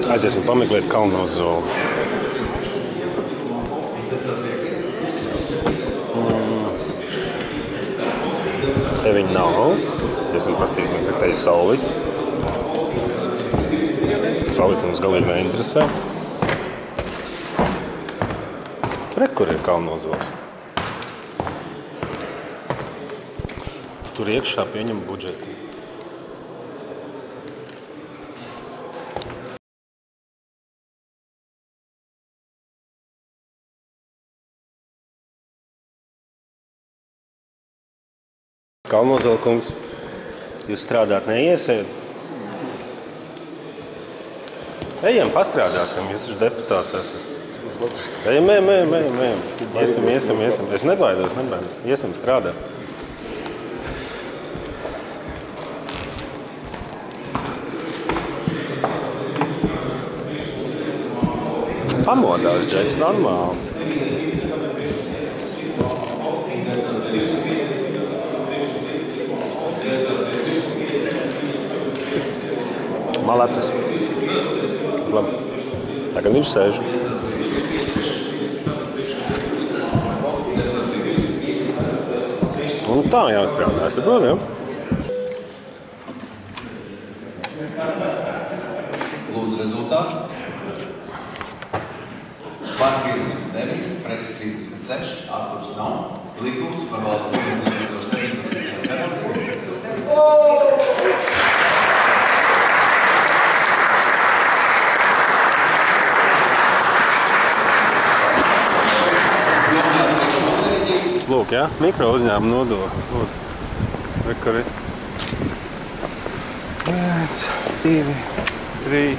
Aiziesim pameklēt Kalnos zolu. Te viņi nav. Iesim pastīsimies, ka te ir saulīt. Saulīt mums galīgi neinteresē. Re, kur ir Kalnos zols? Tur iekšā pieņem budžetu. Kalnozola kungs, jūs strādāt neiesiet? Ejam, pastrādāsim, jūs taču deputāts esat. Ejam. Iesim. Es nebaidos. Iesim strādāt. Pamodās, Džeks, normāli. Malacis. Labi. Tagad viņš sēž. Un tā jāstrādā, saprot, ja? Lūdzu rezultātu. Par 39, pret 36, Arturs nav. Likums par valsts budžetu 2017. gadam. Lūk, ja? Mikro uzņēmuma nodoklis. Lūdzu. Re, kur ir? 1, 2, 3.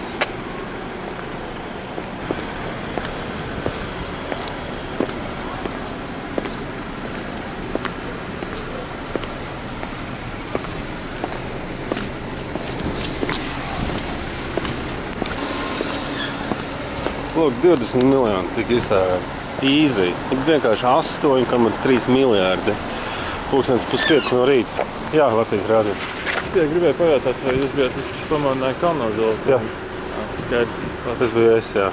Lūk, 20 miljoni tika iztērēti. Easy. Vienkārši 8,3 miljārdi. Pulkstens 4:30 no rīta. Jā, Latvijas rādio. Es tikai gribēju pajautāt, vai jūs bijāt tas, kas pamodināja Kalnozolu? Jā. Skaidrs. Tas bija es, jā.